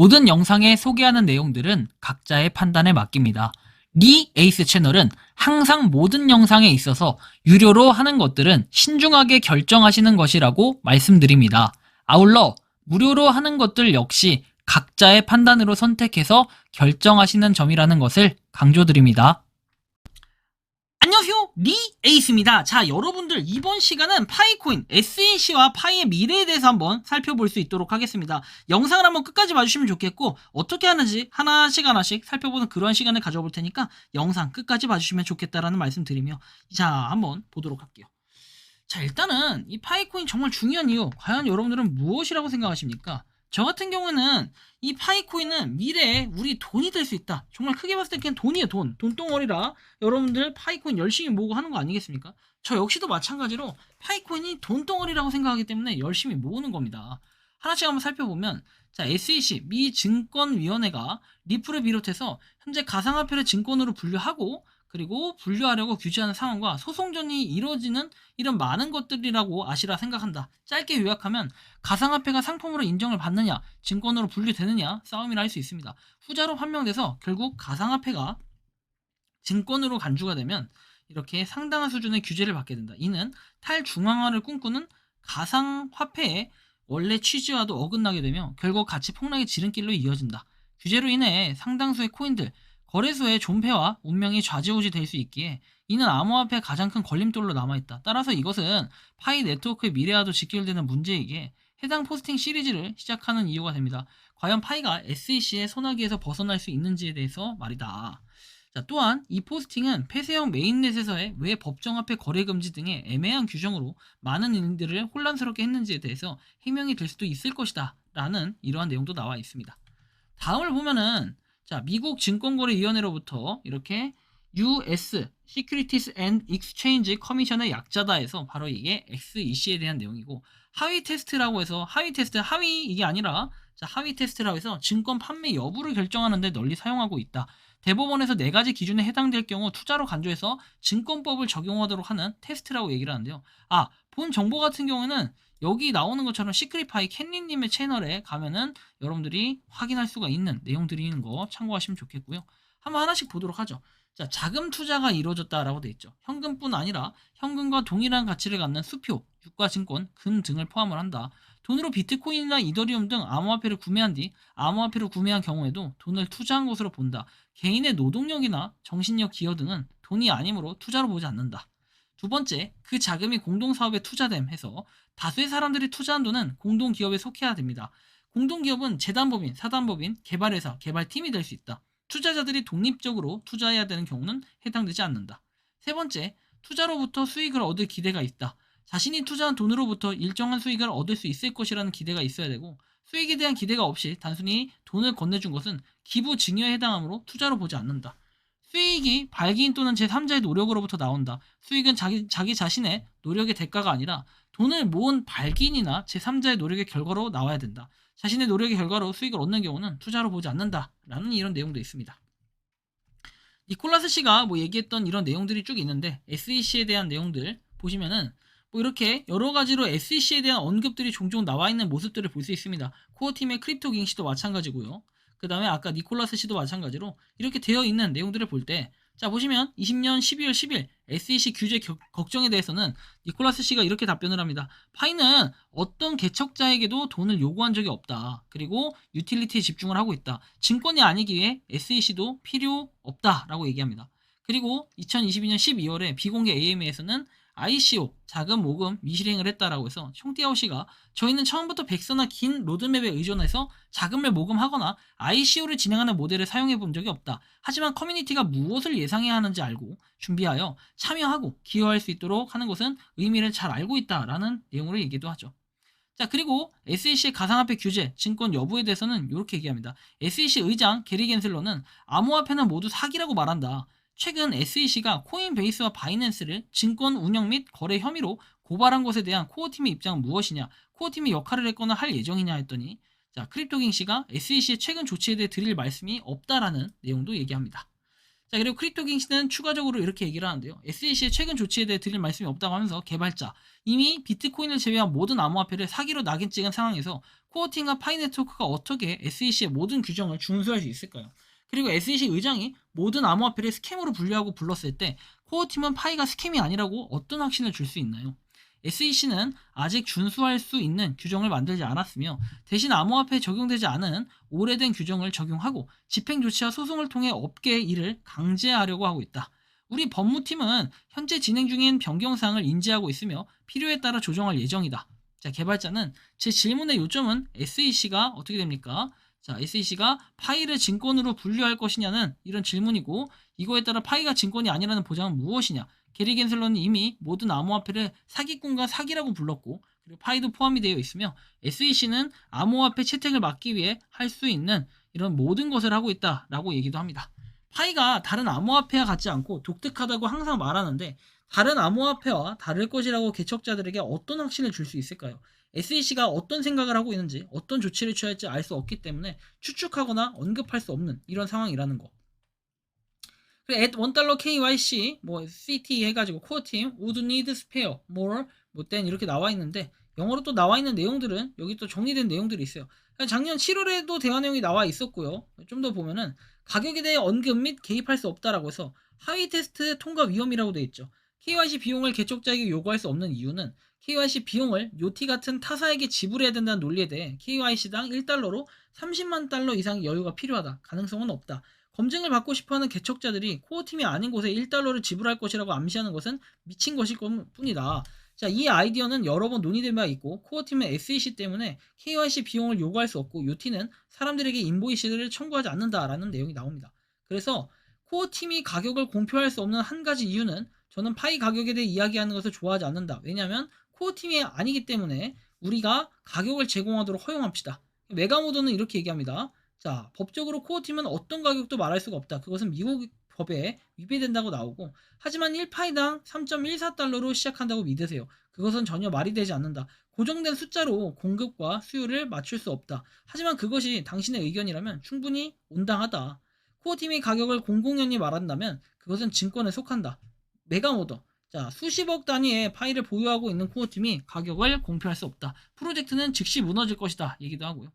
모든 영상에 소개하는 내용들은 각자의 판단에 맡깁니다. 리 에이스 채널은 항상 모든 영상에 있어서 유료로 하는 것들은 신중하게 결정하시는 것이라고 말씀드립니다. 아울러 무료로 하는 것들 역시 각자의 판단으로 선택해서 결정하시는 점이라는 것을 강조드립니다. 안녕하세요, 리 에이스입니다. 자, 여러분들 이번 시간은 파이코인 SEC와 파이의 미래에 대해서 한번 살펴볼 수 있도록 하겠습니다. 영상을 한번 끝까지 봐주시면 좋겠고, 어떻게 하는지 하나씩 살펴보는 그런 시간을 가져볼 테니까 영상 끝까지 봐주시면 좋겠다라는 말씀 드리며, 자, 한번 보도록 할게요. 자, 일단은 이 파이코인 정말 중요한 이유, 과연 여러분들은 무엇이라고 생각하십니까? 저 같은 경우에는 이 파이코인은 미래에 우리 돈이 될 수 있다. 정말 크게 봤을 때 그냥 돈이에요, 돈. 돈덩어리라 여러분들 파이코인 열심히 모으고 하는 거 아니겠습니까? 저 역시도 마찬가지로 파이코인이 돈덩어리라고 생각하기 때문에 열심히 모으는 겁니다. 하나씩 한번 살펴보면, 자, SEC 미 증권위원회가 리플을 비롯해서 현재 가상화폐를 증권으로 분류하고, 그리고 분류하려고 규제하는 상황과 소송전이 이루어지는 이런 많은 것들이라고 아시라 생각한다. 짧게 요약하면 가상화폐가 상품으로 인정을 받느냐, 증권으로 분류되느냐 싸움이라 할 수 있습니다. 후자로 판명돼서 결국 가상화폐가 증권으로 간주가 되면 이렇게 상당한 수준의 규제를 받게 된다. 이는 탈중앙화를 꿈꾸는 가상화폐의 원래 취지와도 어긋나게 되며 결국 가치 폭락의 지름길로 이어진다. 규제로 인해 상당수의 코인들, 거래소의 존폐와 운명이 좌지우지 될 수 있기에 이는 암호화폐의 가장 큰 걸림돌로 남아있다. 따라서 이것은 파이 네트워크의 미래와도 직결되는 문제이기에 해당 포스팅 시리즈를 시작하는 이유가 됩니다. 과연 파이가 SEC의 소나기에서 벗어날 수 있는지에 대해서 말이다. 자, 또한 이 포스팅은 폐쇄형 메인넷에서의 왜 법정화폐 거래 금지 등의 애매한 규정으로 많은 인들을 혼란스럽게 했는지에 대해서 해명이 될 수도 있을 것이다 라는 이러한 내용도 나와 있습니다. 다음을 보면은, 자, 미국 증권거래위원회로부터 이렇게 US Securities and Exchange Commission의 약자다 해서 바로 이게 SEC에 대한 내용이고, 하위 테스트라고 해서 하위 테스트, 하위 이게 아니라, 자, 하위 테스트라고 해서 증권 판매 여부를 결정하는 데 널리 사용하고 있다. 대법원에서 4가지 기준에 해당될 경우 투자로 간주해서 증권법을 적용하도록 하는 테스트라고 얘기를 하는데요. 아, 본 정보 같은 경우에는 여기 나오는 것처럼 시크릿파이 캔리님의 채널에 가면은 여러분들이 확인할 수가 있는 내용들인 거 참고하시면 좋겠고요. 한번 하나씩 보도록 하죠. 자, 자금 투자가 이루어졌다라고 돼 있죠. 현금뿐 아니라 현금과 동일한 가치를 갖는 수표, 유가증권, 금 등을 포함을 한다. 돈으로 비트코인이나 이더리움 등 암호화폐를 구매한 뒤 암호화폐를 구매한 경우에도 돈을 투자한 것으로 본다. 개인의 노동력이나 정신력 기여 등은 돈이 아니므로 투자로 보지 않는다. 두 번째, 그 자금이 공동사업에 투자됨 해서 다수의 사람들이 투자한 돈은 공동기업에 속해야 됩니다. 공동기업은 재단법인, 사단법인, 개발회사, 개발팀이 될 수 있다. 투자자들이 독립적으로 투자해야 되는 경우는 해당되지 않는다. 세 번째, 투자로부터 수익을 얻을 기대가 있다. 자신이 투자한 돈으로부터 일정한 수익을 얻을 수 있을 것이라는 기대가 있어야 되고, 수익에 대한 기대가 없이 단순히 돈을 건네준 것은 기부 증여에 해당하므로 투자로 보지 않는다. 수익이 발기인 또는 제3자의 노력으로부터 나온다. 수익은 자기 자신의 노력의 대가가 아니라 돈을 모은 발기인이나 제3자의 노력의 결과로 나와야 된다. 자신의 노력의 결과로 수익을 얻는 경우는 투자로 보지 않는다라는 이런 내용도 있습니다. 니콜라스 씨가 뭐 얘기했던 이런 내용들이 쭉 있는데, SEC에 대한 내용들 보시면은 뭐 이렇게 여러 가지로 SEC에 대한 언급들이 종종 나와 있는 모습들을 볼 수 있습니다. 코어팀의 크립토깅 씨도 마찬가지고요. 그 다음에 아까 니콜라스 씨도 마찬가지로 이렇게 되어 있는 내용들을 볼 때, 자, 보시면 20년 12월 10일 SEC 규제 걱정에 대해서는 니콜라스 씨가 이렇게 답변을 합니다. 파이는 어떤 개척자에게도 돈을 요구한 적이 없다. 그리고 유틸리티에 집중을 하고 있다. 증권이 아니기에 SEC도 필요 없다라고 얘기합니다. 그리고 2022년 12월에 비공개 AMA에서는 ICO, 자금 모금 미실행을 했다라고 해서 총띠아오 씨가 저희는 처음부터 백서나 긴 로드맵에 의존해서 자금을 모금하거나 ICO를 진행하는 모델을 사용해 본 적이 없다. 하지만 커뮤니티가 무엇을 예상해야 하는지 알고 준비하여 참여하고 기여할 수 있도록 하는 것은 의미를 잘 알고 있다라는 내용으로 얘기도 하죠. 자, 그리고 SEC의 가상화폐 규제, 증권 여부에 대해서는 이렇게 얘기합니다. SEC 의장 게리 겐슬러는 암호화폐는 모두 사기라고 말한다. 최근 SEC가 코인베이스와 바이낸스를 증권 운영 및 거래 혐의로 고발한 것에 대한 코어팀의 입장은 무엇이냐, 코어팀이 역할을 했거나 할 예정이냐 했더니, 자, 크립토깅 씨가 SEC의 최근 조치에 대해 드릴 말씀이 없다라는 내용도 얘기합니다. 자, 그리고 크립토킹스는 추가적으로 이렇게 얘기를 하는데요. SEC의 최근 조치에 대해 드릴 말씀이 없다고 하면서 개발자, 이미 비트코인을 제외한 모든 암호화폐를 사기로 낙인 찍은 상황에서 코어팀과 파이 네트워크가 어떻게 SEC의 모든 규정을 준수할 수 있을까요? 그리고 SEC 의장이 모든 암호화폐를 스캠으로 분류하고 불렀을 때 코어팀은 파이가 스캠이 아니라고 어떤 확신을 줄 수 있나요? SEC는 아직 준수할 수 있는 규정을 만들지 않았으며 대신 암호화폐에 적용되지 않은 오래된 규정을 적용하고 집행 조치와 소송을 통해 업계의 일을 강제하려고 하고 있다. 우리 법무팀은 현재 진행 중인 변경사항을 인지하고 있으며 필요에 따라 조정할 예정이다. 자, 개발자는 제 질문의 요점은 SEC가 어떻게 됩니까? 자, SEC가 파이를 증권으로 분류할 것이냐는 이런 질문이고 이거에 따라 파이가 증권이 아니라는 보장은 무엇이냐? 게리 겐슬러는 이미 모든 암호화폐를 사기꾼과 사기라고 불렀고 그리고 파이도 포함이 되어 있으며 SEC는 암호화폐 채택을 막기 위해 할 수 있는 이런 모든 것을 하고 있다라고 얘기도 합니다. 파이가 다른 암호화폐와 같지 않고 독특하다고 항상 말하는데 다른 암호화폐와 다를 것이라고 개척자들에게 어떤 확신을 줄 수 있을까요? SEC가 어떤 생각을 하고 있는지 어떤 조치를 취할지 알 수 없기 때문에 추측하거나 언급할 수 없는 이런 상황이라는 거. 그리고 at $1 KYC 뭐 CT 해가지고 코어팀 would need spare more 뭐땐 이렇게 나와 있는데 영어로 또 나와 있는 내용들은 여기 또 정리된 내용들이 있어요. 작년 7월에도 대화 내용이 나와 있었고요. 좀 더 보면은 가격에 대해 언급 및 개입할 수 없다라고 해서 하위 테스트 통과 위험이라고 되어 있죠. KYC 비용을 개척자에게 요구할 수 없는 이유는 KYC 비용을 요티 같은 타사에게 지불해야 된다는 논리에 대해 KYC당 1달러로 30만 달러 이상의 여유가 필요하다. 가능성은 없다. 검증을 받고 싶어하는 개척자들이 코어팀이 아닌 곳에 1달러를 지불할 것이라고 암시하는 것은 미친 것일 뿐이다. 자, 이 아이디어는 여러 번 논의된 바 있고 코어팀은 SEC 때문에 KYC 비용을 요구할 수 없고 요티는 사람들에게 인보이스를 청구하지 않는다라는 내용이 나옵니다. 그래서 코어팀이 가격을 공표할 수 없는 한 가지 이유는 저는 파이 가격에 대해 이야기하는 것을 좋아하지 않는다. 왜냐하면 코어팀이 아니기 때문에 우리가 가격을 제공하도록 허용합시다. 메가모더는 이렇게 얘기합니다. 자, 법적으로 코어팀은 어떤 가격도 말할 수가 없다. 그것은 미국 법에 위배된다고 나오고 하지만 1파이당 3.14달러로 시작한다고 믿으세요. 그것은 전혀 말이 되지 않는다. 고정된 숫자로 공급과 수요를 맞출 수 없다. 하지만 그것이 당신의 의견이라면 충분히 온당하다. 코어팀이 가격을 공공연히 말한다면 그것은 증권에 속한다. 메가모더. 자, 수십억 단위의 파이를 보유하고 있는 코어팀이 가격을 공표할 수 없다. 프로젝트는 즉시 무너질 것이다. 얘기도 하고요.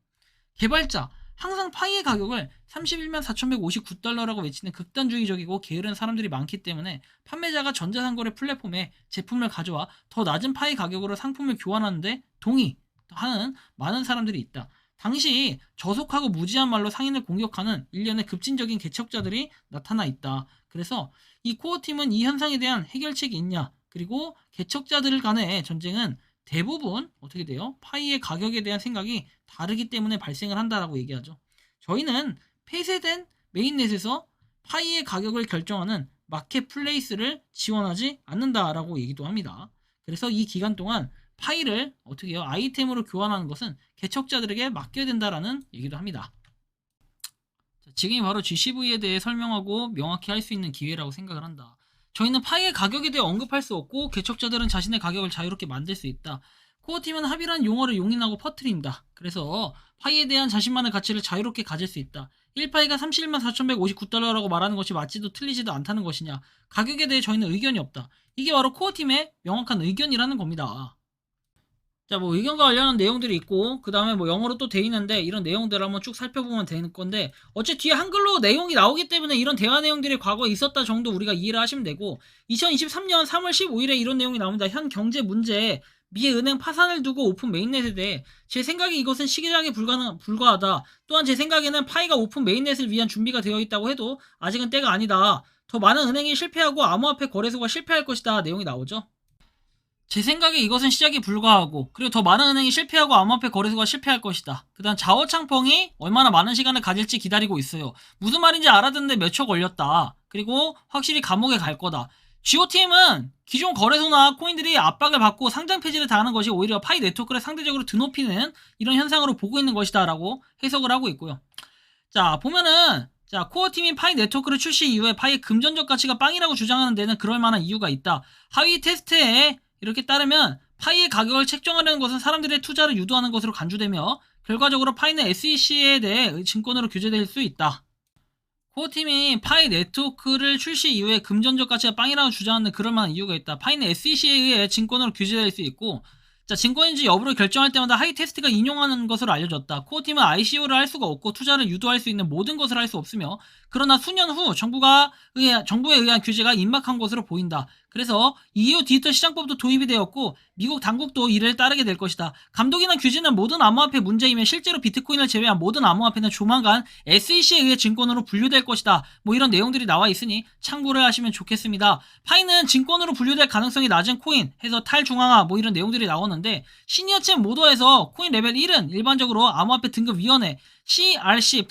개발자. 항상 파이의 가격을 31만 4,159달러라고 외치는 극단주의적이고 게으른 사람들이 많기 때문에 판매자가 전자상거래 플랫폼에 제품을 가져와 더 낮은 파이 가격으로 상품을 교환하는데 동의하는 많은 사람들이 있다. 당시 저속하고 무지한 말로 상인을 공격하는 일련의 급진적인 개척자들이 나타나 있다. 그래서 이 코어팀은 이 현상에 대한 해결책이 있냐? 그리고 개척자들 간의 전쟁은 대부분 어떻게 돼요? 파이의 가격에 대한 생각이 다르기 때문에 발생을 한다라고 얘기하죠. 저희는 폐쇄된 메인넷에서 파이의 가격을 결정하는 마켓플레이스를 지원하지 않는다라고 얘기도 합니다. 그래서 이 기간 동안 파이를 어떻게 해요? 아이템으로 교환하는 것은 개척자들에게 맡겨야 된다라는 얘기도 합니다. 자, 지금이 바로 GCV에 대해 설명하고 명확히 할 수 있는 기회라고 생각을 한다. 저희는 파이의 가격에 대해 언급할 수 없고 개척자들은 자신의 가격을 자유롭게 만들 수 있다. 코어팀은 합의란 용어를 용인하고 퍼뜨린다. 그래서 파이에 대한 자신만의 가치를 자유롭게 가질 수 있다. 1파이가 31만 4,159달러라고 말하는 것이 맞지도 틀리지도 않다는 것이냐. 가격에 대해 저희는 의견이 없다. 이게 바로 코어팀의 명확한 의견이라는 겁니다. 자, 뭐 의견과 관련한 내용들이 있고 그 다음에 뭐 영어로 또 돼 있는데 이런 내용들을 한번 쭉 살펴보면 되는 건데 어째 뒤에 한글로 내용이 나오기 때문에 이런 대화 내용들이 과거에 있었다 정도 우리가 이해를 하시면 되고 2023년 3월 15일에 이런 내용이 나옵니다. 현 경제 문제 미 은행 파산을 두고 오픈 메인넷에 대해 제 생각에 이것은 시기적에 불과하다. 또한 제 생각에는 파이가 오픈 메인넷을 위한 준비가 되어 있다고 해도 아직은 때가 아니다. 더 많은 은행이 실패하고 암호화폐 거래소가 실패할 것이다. 내용이 나오죠. 제 생각에 이것은 시작이 불과하고 그리고 더 많은 은행이 실패하고 암호화폐 거래소가 실패할 것이다. 그 다음 자오창펑이 얼마나 많은 시간을 가질지 기다리고 있어요. 무슨 말인지 알아듣는데 몇 초 걸렸다. 그리고 확실히 감옥에 갈 거다. GOTM은 기존 거래소나 코인들이 압박을 받고 상장 폐지를 당하는 것이 오히려 파이 네트워크를 상대적으로 드높이는 이런 현상으로 보고 있는 것이다 라고 해석을 하고 있고요. 자, 보면은 자, 코어팀이 파이 네트워크를 출시 이후에 파이의 금전적 가치가 빵이라고 주장하는 데는 그럴 만한 이유가 있다. 하위 테스트에 이렇게 따르면 파이의 가격을 책정하려는 것은 사람들의 투자를 유도하는 것으로 간주되며 결과적으로 파이는 SEC에 대해 증권으로 규제될 수 있다. 코어팀이 파이 네트워크를 출시 이후에 금전적 가치가 빵이라고 주장하는 그럴 만한 이유가 있다. 파이는 SEC에 의해 증권으로 규제될 수 있고, 자, 증권인지 여부를 결정할 때마다 하이테스트가 인용하는 것으로 알려졌다. 코어팀은 ICO를 할 수가 없고 투자를 유도할 수 있는 모든 것을 할 수 없으며, 그러나 수년 후 정부에 의한 규제가 임박한 것으로 보인다. 그래서 EU 디지털 시장법도 도입이 되었고 미국 당국도 이를 따르게 될 것이다. 감독이나 규제는 모든 암호화폐 문제이며 실제로 비트코인을 제외한 모든 암호화폐는 조만간 SEC에 의해 증권으로 분류될 것이다. 뭐 이런 내용들이 나와 있으니 참고를 하시면 좋겠습니다. 파이는 증권으로 분류될 가능성이 낮은 코인 해서 탈중앙화 뭐 이런 내용들이 나오는데, 시니어챔 모더에서 코인 레벨 1은 일반적으로 암호화폐 등급위원회 CRC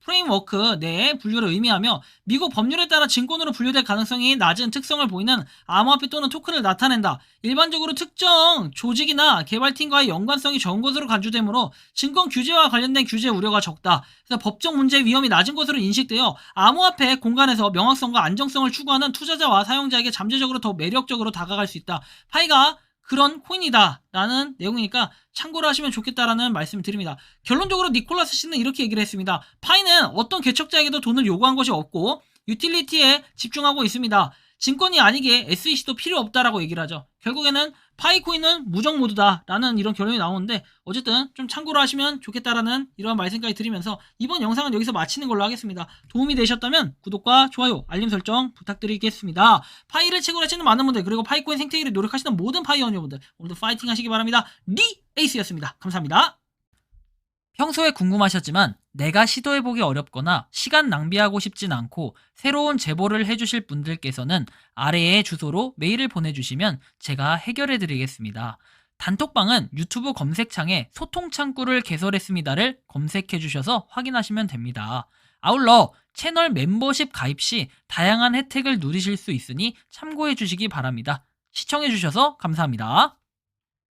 프레임워크 내의 분류를 의미하며 미국 법률에 따라 증권으로 분류될 가능성이 낮은 특성을 보이는 암호화폐 또는 토큰을 나타낸다. 일반적으로 특정 조직이나 개발팀과의 연관성이 적은 것으로 간주되므로 증권 규제와 관련된 규제 우려가 적다. 그래서 법적 문제 위험이 낮은 것으로 인식되어 암호화폐 공간에서 명확성과 안정성을 추구하는 투자자와 사용자에게 잠재적으로 더 매력적으로 다가갈 수 있다. 파이가 그런 코인이다 라는 내용이니까 참고를 하시면 좋겠다라는 말씀을 드립니다. 결론적으로 니콜라스 씨는 이렇게 얘기를 했습니다. 파이는 어떤 개척자에게도 돈을 요구한 것이 없고 유틸리티에 집중하고 있습니다. 증권이 아니기에 SEC도 필요 없다라고 얘기를 하죠. 결국에는 파이코인은 무적 모드다 라는 이런 결론이 나오는데, 어쨌든 좀 참고를 하시면 좋겠다라는 이런 말씀까지 드리면서 이번 영상은 여기서 마치는 걸로 하겠습니다. 도움이 되셨다면 구독과 좋아요, 알림 설정 부탁드리겠습니다. 파이를 채굴 하시는 많은 분들, 그리고 파이코인 생태계를 노력하시는 모든 파이어니어분들, 오늘도 파이팅 하시기 바랍니다. 에이스였습니다. 감사합니다. 평소에 궁금하셨지만 내가 시도해보기 어렵거나 시간 낭비하고 싶진 않고 새로운 제보를 해주실 분들께서는 아래의 주소로 메일을 보내주시면 제가 해결해드리겠습니다. 단톡방은 유튜브 검색창에 소통창구를 개설했습니다를 검색해주셔서 확인하시면 됩니다. 아울러 채널 멤버십 가입 시 다양한 혜택을 누리실 수 있으니 참고해주시기 바랍니다. 시청해주셔서 감사합니다.